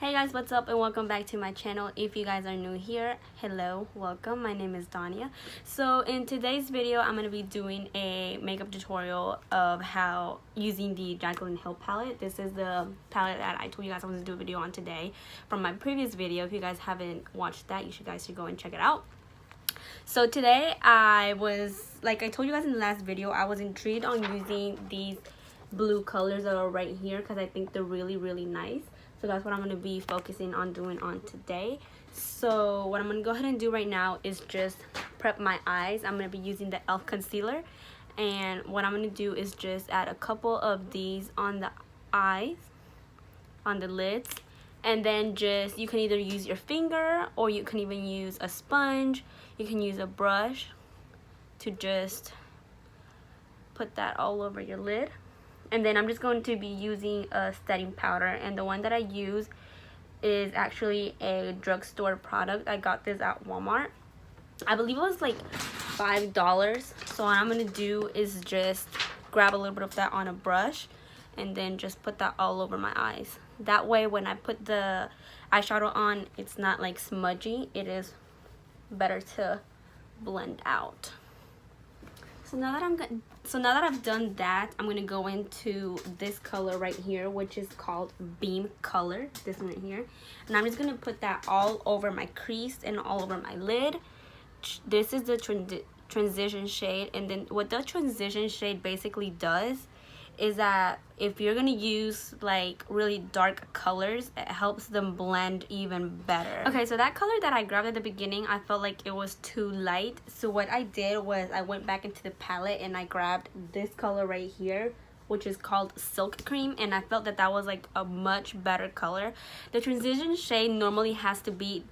Hey guys, what's up and welcome back to my channel. If you guys are new here, hello, welcome. My name is Dania. So in today's video, I'm going to be doing a makeup tutorial of how using the Jaclyn Hill palette. This is the palette that I told you guys I was going to do a video on today from my previous video. If you guys haven't watched that, you guys should go and check it out. So today like I told you guys in the last video, I was intrigued on using these blue colors that are right here because I think they're really nice. So that's what I'm going to be focusing on doing on today. So what I'm going to go ahead and do right now is just prep my eyes. I'm going to be using the e.l.f. concealer. And what I'm going to do is just add a couple of these on the eyes, on the lids. And then just, you can either use your finger or you can even use a sponge. You can use a brush to just put that all over your lid. And then I'm just going to be using a setting powder, and the one that I use is actually a drugstore product. I got this at Walmart. I believe it was like $5. So what I'm going to do is just grab a little bit of that on a brush and then just put that all over my eyes. That way when I put the eyeshadow on, it's not like smudgy. It is better to blend out. So now that I've done that, I'm going to go into this color right here, which is called Beam Color, this one right here. And I'm just going to put that all over my crease and all over my lid. This is the transition shade, and then what the transition shade basically does is that if you're going to use like really dark colors, it helps them blend even better. Okay, so that color that I grabbed at the beginning, I felt like it was too light. So what I did was I went back into the palette and I grabbed this color right here, which is called Silk Cream, and I felt that that was like a much better color. The transition shade normally has to be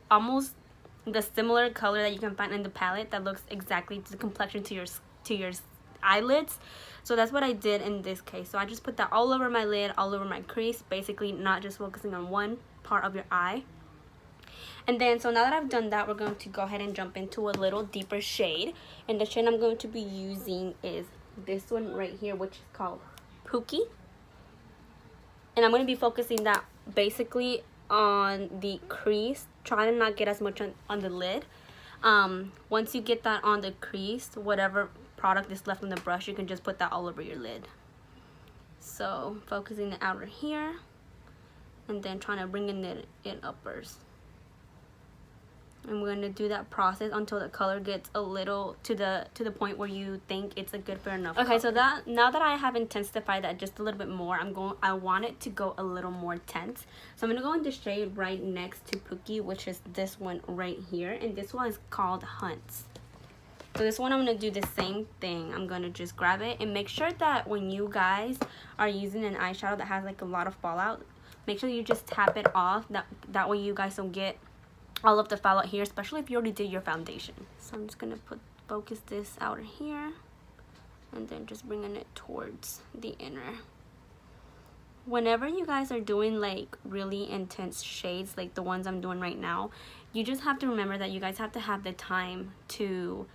almost the similar color that you can find in the palette that looks exactly to the complexion to your eyelids. So that's what I did in this case. So I just put that all over my lid, all over my crease, basically not just focusing on one part of your eye. And then, so now that I've done that, we're going to go ahead and jump into a little deeper shade. And the shade I'm going to be using is this one right here, which is called Pookie. And I'm going to be focusing that basically on the crease. Try to not get as much on the lid. Once you get that on the crease, whatever product is left on the brush, you can just put that all over your lid. So focusing the outer here and then trying to bring it in uppers. And we're going to do that process until the color gets a little to the point where you think it's a good fair enough color. Okay, so now that I have intensified that just a little bit more, I want it to go a little more tense. So I'm going to go in the shade right next to Pookie, which is this one right here, and this one is called Hunts. So this one I'm going to do the same thing. I'm going to just grab it and make sure that when you guys are using an eyeshadow that has like a lot of fallout, make sure you just tap it off. That way you guys don't get all of the fallout here, especially if you already did your foundation. So I'm just going to focus this outer here and then just bringing it towards the inner. Whenever you guys are doing like really intense shades like the ones I'm doing right now, you just have to remember that you guys have to have the time to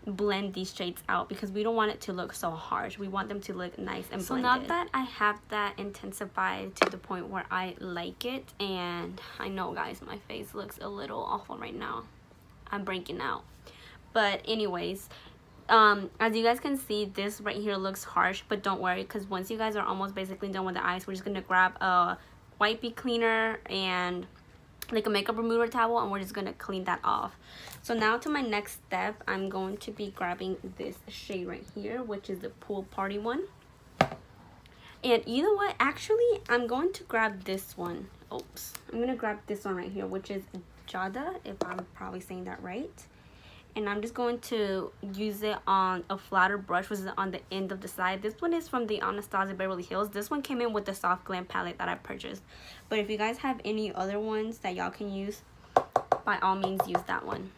blend these shades out because we don't want it to look so harsh. We want them to look nice and blended. So now that I have that intensified to the point where I like it, and I know guys, my face looks a little awful right now. I'm breaking out. But anyways, as you guys can see, this right here looks harsh, but don't worry because once you guys are almost basically done with the eyes, we're just going to grab a wipey cleaner and like a makeup remover towel, and we're just going to clean that off. So now to my next step, I'm going to be grabbing this shade right here, which is the Pool Party one. And you know what, actually I'm going to grab this one. Oops, I'm going to grab this one right here, which is Jada, if I'm probably saying that right. And I'm just going to use it on a flatter brush, which is on the end of the side. This one is from the Anastasia Beverly Hills. This one came in with the Soft Glam palette that I purchased. But if you guys have any other ones that y'all can use, by all means use that one.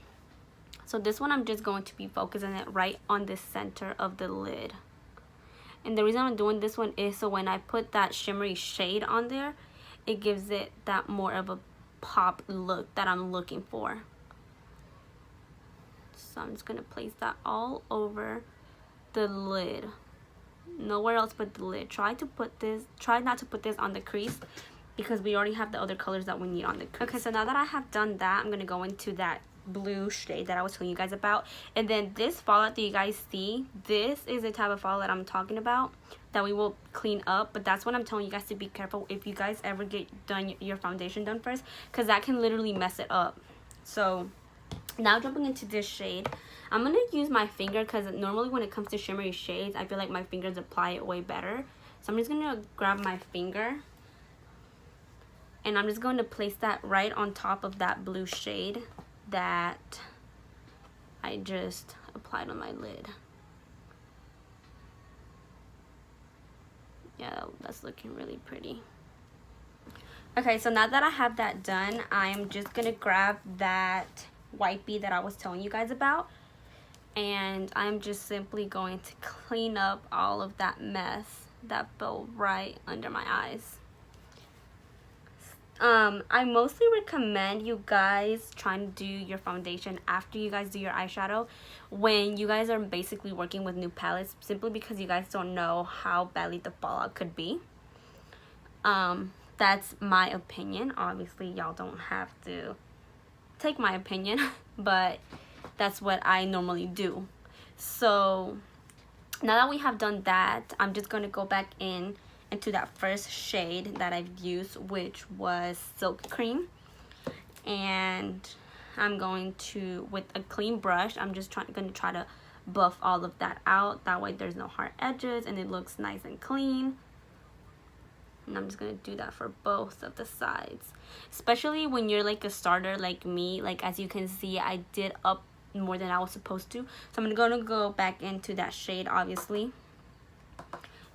So this one I'm just going to be focusing it right on the center of the lid. And the reason I'm doing this one is so when I put that shimmery shade on there, it gives it that more of a pop look that I'm looking for. So I'm just going to place that all over the lid. Nowhere else but the lid. Try not to put this on the crease because we already have the other colors that we need on the crease. Okay, so now that I have done that, I'm gonna go into that blue shade that I was telling you guys about. And then this fallout that you guys see, this is the type of fallout that I'm talking about that we will clean up. But that's what I'm telling you guys to be careful if you guys ever get your foundation done first, because that can literally mess it up. So now jumping into this shade, I'm gonna use my finger, because normally when it comes to shimmery shades, I feel like my fingers apply it way better. So I'm just gonna grab my finger and I'm just going to place that right on top of that blue shade that I just applied on my lid. Yeah, that's looking really pretty. Okay, so now that I have that done, I'm just gonna grab that wipey that I was telling you guys about, and I'm just simply going to clean up all of that mess that fell right under my eyes. I mostly recommend you guys trying to do your foundation after you guys do your eyeshadow, when you guys are basically working with new palettes, simply because you guys don't know how badly the fallout could be. That's my opinion. Obviously y'all don't have to take my opinion, but that's what I normally do. So now that we have done that, I'm just going to go back into that first shade that I've used, which was Silk Cream, and I'm going to, with a clean brush, I'm just going to try to buff all of that out. That way there's no hard edges and it looks nice and clean. And I'm just going to do that for both of the sides, especially when you're like a starter like me. Like, as you can see, I did up more than I was supposed to, so I'm going to go back into that shade, obviously,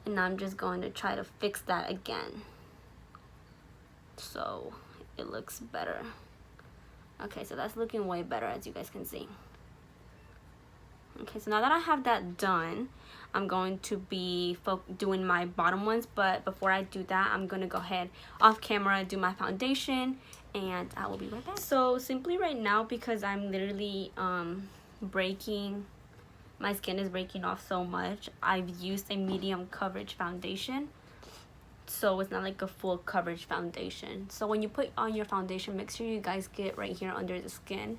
and I'm just going to try to fix that again so it looks better. Okay, so that's looking way better, as you guys can see. Okay, so now that I have that done, I'm going to be doing my bottom ones, but before I do that, I'm going to go ahead off camera, do my foundation, and I will be right back. So simply right now, because I'm literally my skin is breaking off so much, I've used a medium coverage foundation, so it's not like a full coverage foundation. So when you put on your foundation, make sure you guys get right here under the skin,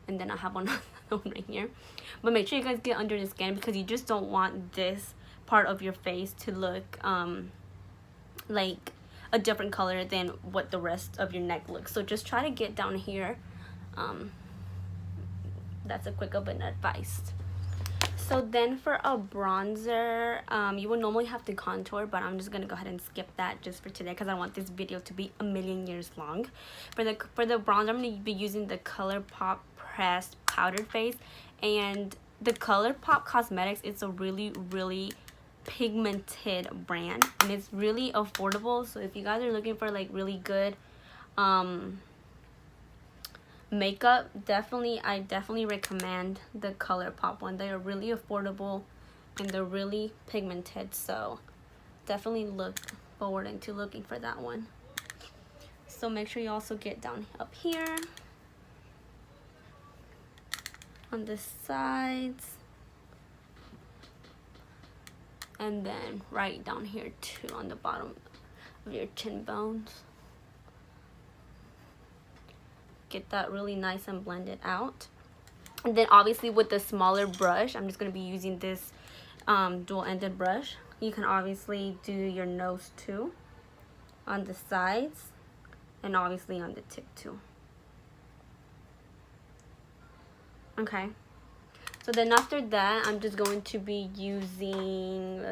and then I have one right here, but make sure you guys get under the skin, because you just don't want this part of your face to look like a different color than what the rest of your neck looks. So just try to get down here. That's a quick open advice. So then for a bronzer, you would normally have to contour, but I'm just gonna go ahead and skip that just for today, because I want this video to be a million years long. For the bronzer, I'm gonna be using the ColourPop Pressed Powdered Face, and the ColourPop Cosmetics, it's a really pigmented brand, and it's really affordable. So if you guys are looking for like really good makeup, I definitely recommend the ColourPop one. They are really affordable and they're really pigmented, so definitely look forward into looking for that one. So make sure you also get down up here on the sides, and then right down here too on the bottom of your chin bones. Get that really nice and blended out. And then obviously with the smaller brush, I'm just going to be using this dual-ended brush. You can obviously do your nose too, on the sides, and obviously on the tip too. Okay, so then after that, I'm just going to be using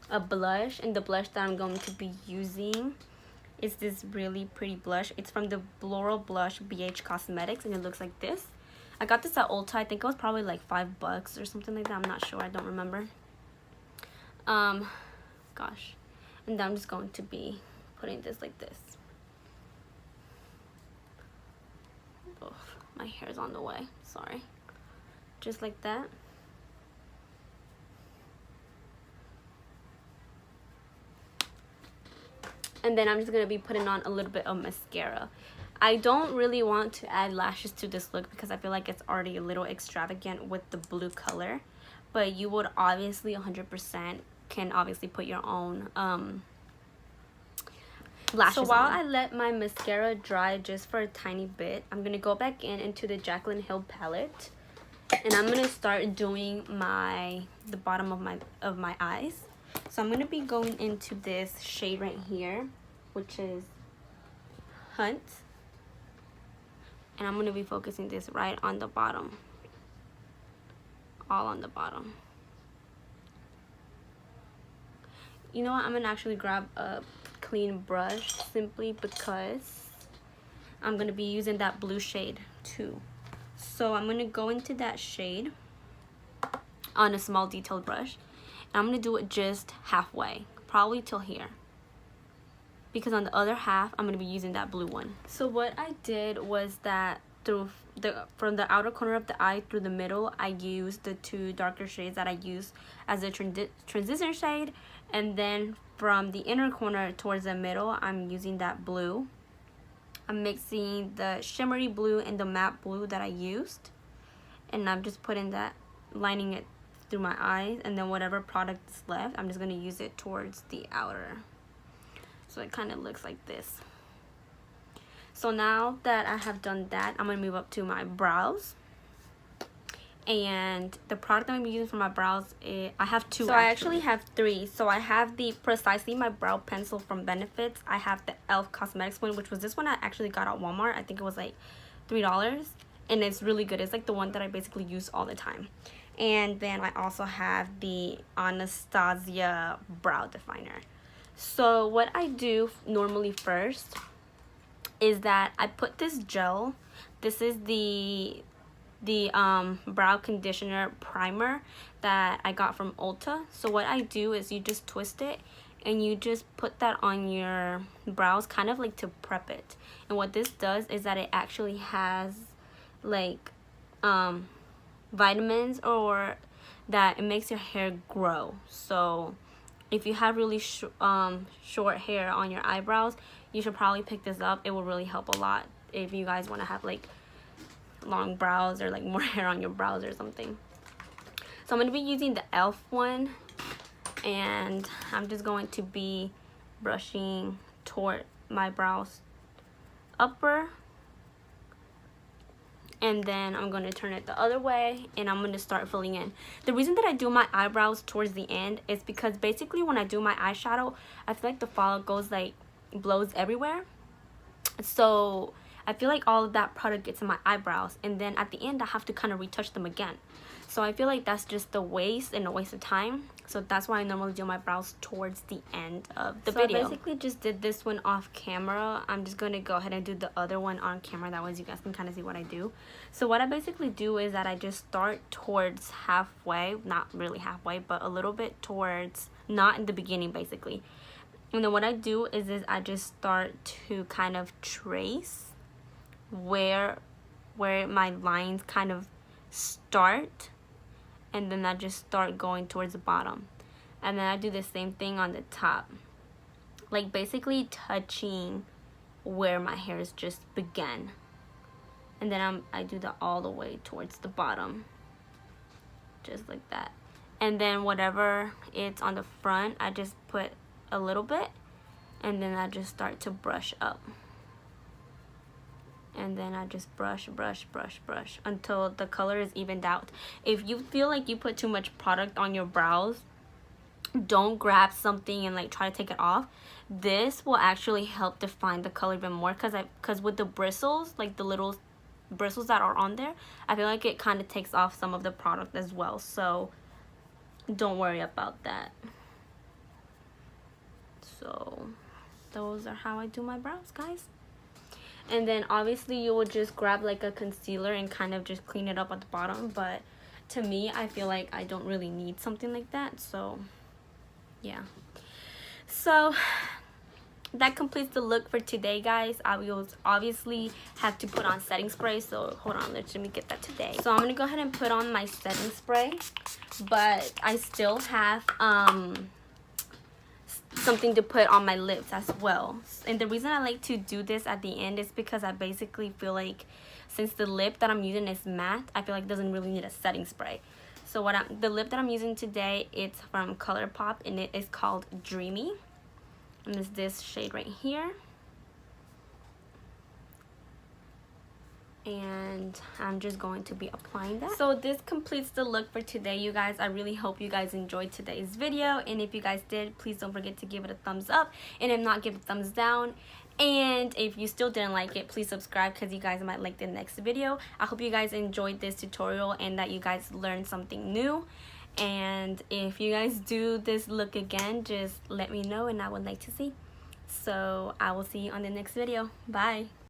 a blush, and the blush that I'm going to be using is this really pretty blush. It's from the Floral Blush BH Cosmetics, and it looks like this. I got this at Ulta. I think it was probably like $5 or something like that. I'm not sure. I don't remember. Gosh. And then I'm just going to be putting this like this. Oh, my hair's on the way. Sorry. Just like that. And then I'm just going to be putting on a little bit of mascara. I don't really want to add lashes to this look, because I feel like it's already a little extravagant with the blue color. But you would obviously 100% can obviously put your own lashes. So while I let my mascara dry just for a tiny bit, I'm gonna go back into the Jaclyn Hill palette, and I'm gonna start doing the bottom of my eyes. So I'm gonna be going into this shade right here, which is Hunt, and I'm gonna be focusing this right on the bottom, all on the bottom. You know what, I'm gonna actually grab a clean brush simply because I'm gonna be using that blue shade too. So I'm gonna go into that shade on a small detailed brush, and I'm gonna do it just halfway, probably till here, because on the other half I'm going to be using that blue one. So what I did was that from the outer corner of the eye through the middle, I used the two darker shades that I used as a transition shade, and then from the inner corner towards the middle, I'm using that blue. I'm mixing the shimmery blue and the matte blue that I used, and I'm just putting that, lining it through my eyes, and then whatever product is left, I'm just going to use it towards the outer. So it kind of looks like this. So now that I have done that, I'm going to move up to my brows. And the product I'm going to be using for my brows, I have two. So I actually have three. So I have the Precisely My Brow Pencil from Benefits. I have the e.l.f. Cosmetics one, which was this one I actually got at Walmart. I think it was like $3. And it's really good. It's like the one that I basically use all the time. And then I also have the Anastasia Brow Definer. So what I do normally first is that I put this gel. This is the brow conditioner primer that I got from Ulta. So what I do is you just twist it and you just put that on your brows, kind of like to prep it. And what this does is that it actually has like vitamins, or that it makes your hair grow. So if you have really short hair on your eyebrows, you should probably pick this up. It will really help a lot if you guys want to have like long brows or like more hair on your brows or something. So I'm going to be using the e.l.f. one, and I'm just going to be brushing toward my brows upper, and then I'm going to turn it the other way, and I'm going to start filling in. The reason that I do my eyebrows towards the end is because basically when I do my eyeshadow, I feel like the fallout goes like, blows everywhere. So I feel like all of that product gets in my eyebrows, and then at the end I have to kind of retouch them again. So I feel like that's just a waste and a waste of time. So that's why I normally do my brows towards the end of the video. I basically just did this one off camera. I'm just going to go ahead and do the other one on camera. That way you guys can kind of see what I do. So what I basically do is that I just start towards halfway. Not really halfway, but a little bit towards, not in the beginning basically. And then what I do is I just start to kind of trace where my lines kind of start, and then I just start going towards the bottom, and then I do the same thing on the top, like basically touching where my hairs just began, and then I do that all the way towards the bottom, just like that. And then whatever it's on the front, I just put a little bit, and then I just start to brush up. And then I just brush until the color is evened out. If you feel like you put too much product on your brows, don't grab something and like try to take it off. This will actually help define the color even more, because with the bristles, like the little bristles that are on there, I feel like it kind of takes off some of the product as well. So don't worry about that. So those are how I do my brows, guys. And then obviously you will just grab like a concealer and kind of just clean it up at the bottom, but to me I feel like I don't really need something like that. So yeah, so that completes the look for today, guys. I will obviously have to put on setting spray, so hold on, let me get that today. So I'm gonna go ahead and put on my setting spray, but I still have something to put on my lips as well. And the reason I like to do this at the end is because I basically feel like since the lip that I'm using is matte, I feel like it doesn't really need a setting spray. So the lip that I'm using today, it's from ColourPop, and it is called Dreamy. and it's this shade right here. And I'm just going to be applying that. So this completes the look for today, you guys. I really hope you guys enjoyed today's video, and if you guys did, please don't forget to give it a thumbs up, and if not, give it a thumbs down. And if you still didn't like it, please subscribe because you guys might like the next video. I hope you guys enjoyed this tutorial and that you guys learned something new. And if you guys do this look again, just let me know and I would like to see. So I will see you on the next video. Bye.